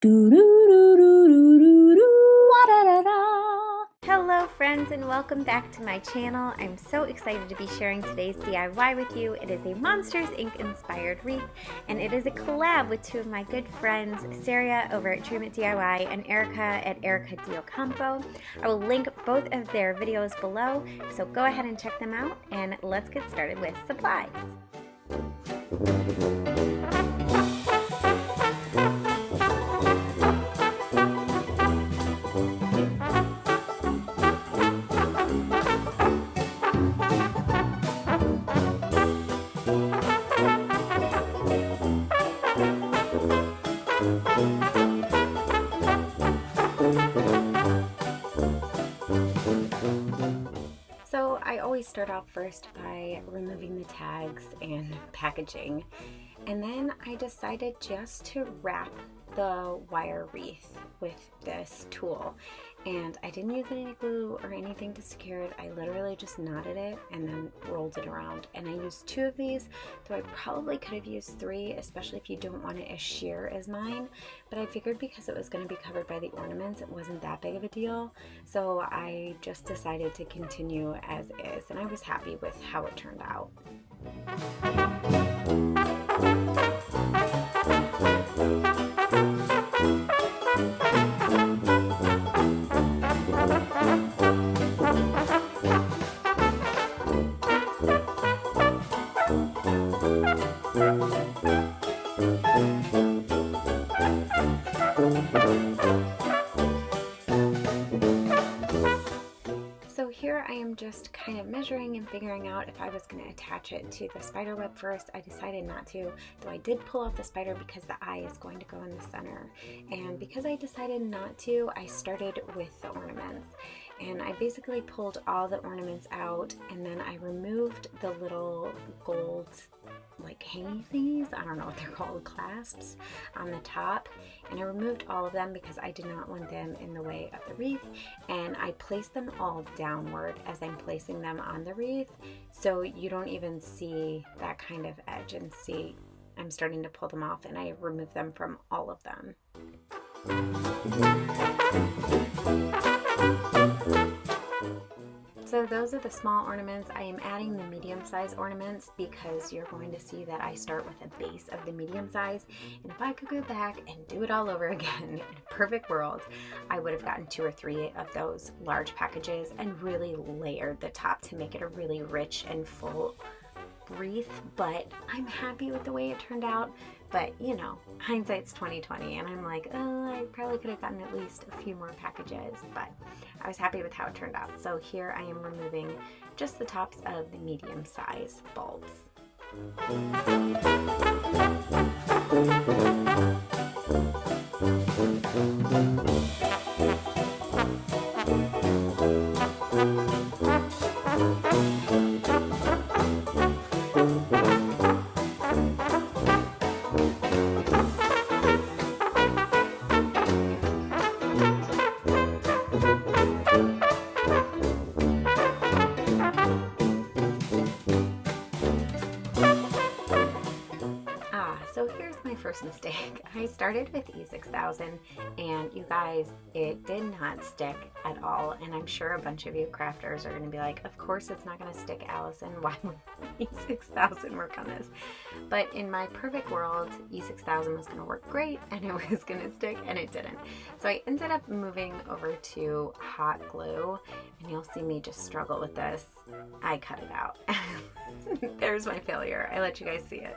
Hello friends and welcome back to my channel. I'm so excited to be sharing today's DIY with you. It is a Monsters Inc. inspired wreath and it is a collab with two of my good friends, Sariea over at DreamItDIY and Erika at ErikaDeOcampo. I will link both of their videos below, so go ahead and check them out and let's get started with supplies. So I always start off first by removing the tags and packaging, and then I decided just to wrap the wire wreath with this tool, and I didn't use any glue or anything to secure it. I literally just knotted it and then rolled it around, and I used 2 of these, though I probably could have used 3, especially if you don't want it as sheer as mine, but I figured because it was going to be covered by the ornaments it wasn't that big of a deal, so I just decided to continue as is, and I was happy with how it turned out. So here I am just kind of measuring and figuring out if I was going to attach it to the spider web first. I decided not to, though I did pull off the spider because the eye is going to go in the center. And because I decided not to, I started with the ornaments. And I basically pulled all the ornaments out, and then I removed the little gold like hangy thingies, I don't know what they're called, clasps on the top, and I removed all of them because I did not want them in the way of the wreath, and I placed them all downward as I'm placing them on the wreath, so you don't even see that kind of edge. And see, I'm starting to pull them off, and I removed them from all of them. So those are the small ornaments. I am adding the medium size ornaments because you're going to see that I start with a base of the medium size, and if I could go back and do it all over again in a perfect world, I would have gotten 2 or 3 of those large packages and really layered the top to make it a really rich and full wreath. But I'm happy with the way it turned out. But you know, hindsight's 20/20, and I'm like, oh, I probably could have gotten at least a few more packages, but I was happy with how it turned out. So here I am removing just the tops of the medium size bulbs. So here's my first mistake. I started with E6000, and you guys, it did not stick at all, and I'm sure a bunch of you crafters are going to be like, of course it's not going to stick, Allison, why would E6000 work on this? But in my perfect world, E6000 was going to work great, and it was going to stick, and it didn't. So I ended up moving over to hot glue, and you'll see me just struggle with this. I cut it out. There's my failure. I let you guys see it.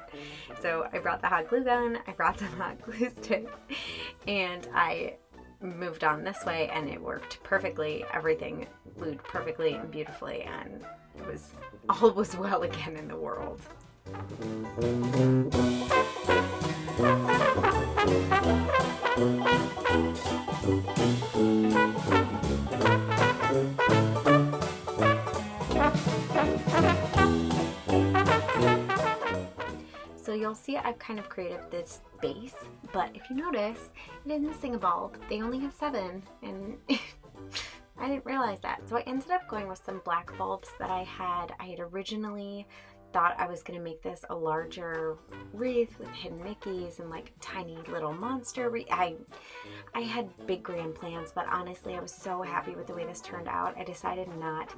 So I brought the hot glue gun, I brought some hot glue sticks, and I moved on this way, and it worked perfectly. Everything glued perfectly and beautifully, and it was all was well again in the world. So you'll see I've kind of created this base, but if you notice, it is missing a bulb. They only have 7, and I didn't realize that. So I ended up going with some black bulbs that I had originally thought I was gonna make this a larger wreath with hidden Mickeys and like tiny little monster wreath. I had big grand plans, but honestly I was so happy with the way this turned out. I decided not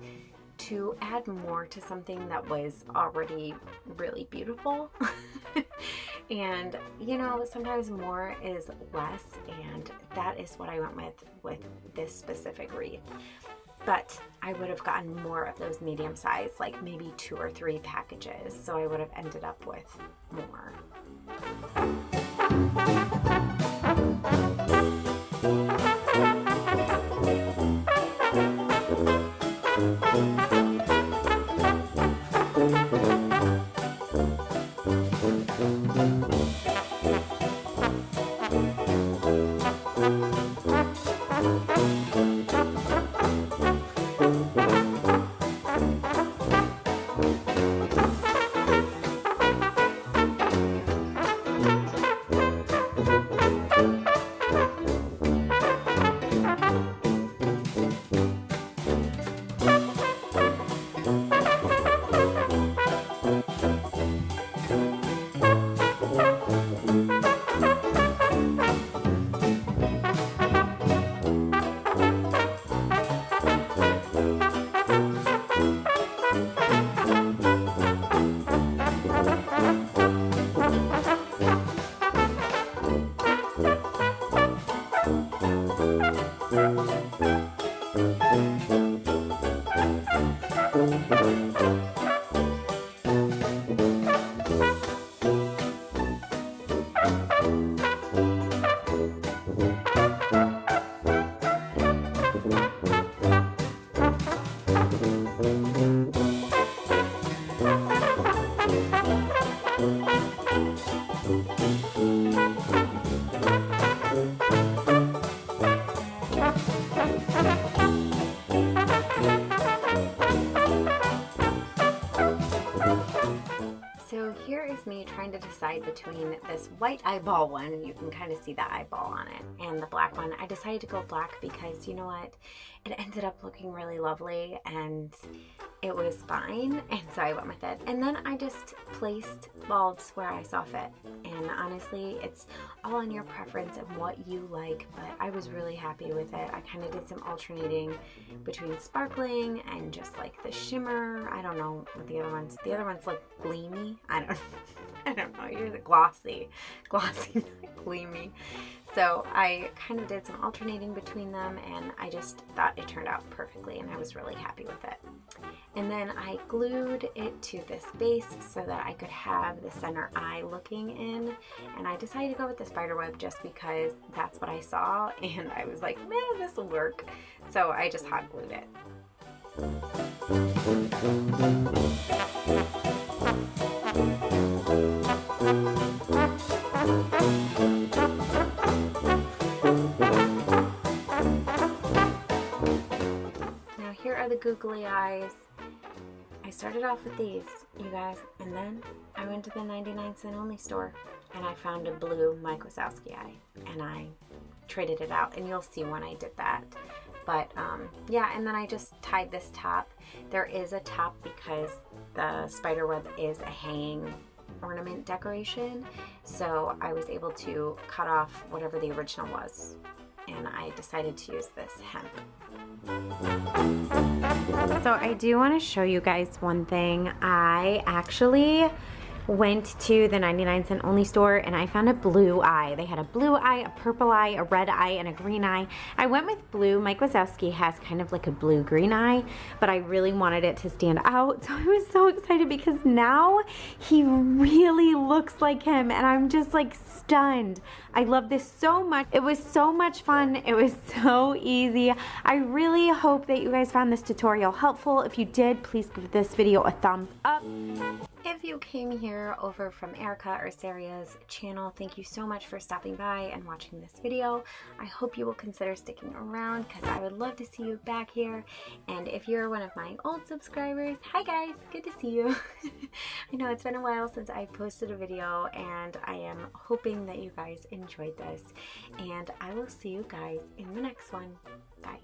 to add more to something that was already really beautiful. And you know, sometimes more is less, and that is what I went with this specific wreath. But I would have gotten more of those medium size, like maybe 2 or 3 packages, so I would have ended up with more. So here is me trying to decide between this white eyeball one, you can kind of see the eyeball on it, and the black one. I decided to go black because, you know what, it ended up looking really lovely and it was fine, and so I went with it. And then I just placed bulbs where I saw fit, and honestly it's all on your preference and what you like, but I was really happy with it. I kind of did some alternating between sparkling and just like the shimmer. I don't know what the other ones look gleamy. I don't know, you're the glossy, not gleamy. So I kind of did some alternating between them, and I just thought it turned out perfectly, and I was really happy with it. And then I glued it to this base so that I could have the center eye looking in, and I decided to go with the spider web just because that's what I saw, and I was like, man, this will work. So I just hot glued it. Now here are the googly eyes. I started off with these, you guys, and then I went to the 99-cent only store and I found a blue Mike Wazowski eye, and I traded it out, and you'll see when I did that. But yeah, and then I just tied this top. There is a top because the spider web is a hanging ornament decoration, so I was able to cut off whatever the original was, and I decided to use this hemp. So I do want to show you guys one thing. I actually went to the 99-cent only store and I found a blue eye. They had a blue eye, a purple eye, a red eye, and a green eye. I went with blue. Mike Wazowski has kind of like a blue-green eye, but I really wanted it to stand out. So I was so excited because now he really looks like him, and I'm just like stunned. I love this so much. It was so much fun. It was so easy. I really hope that you guys found this tutorial helpful. If you did, please give this video a thumbs up. If you came here over from Erika or Sarie's channel, thank you so much for stopping by and watching this video. I hope you will consider sticking around because I would love to see you back here. And if you're one of my old subscribers, hi guys, good to see you. I know it's been a while since I posted a video, and I am hoping that you guys enjoyed this. And I will see you guys in the next one. Bye.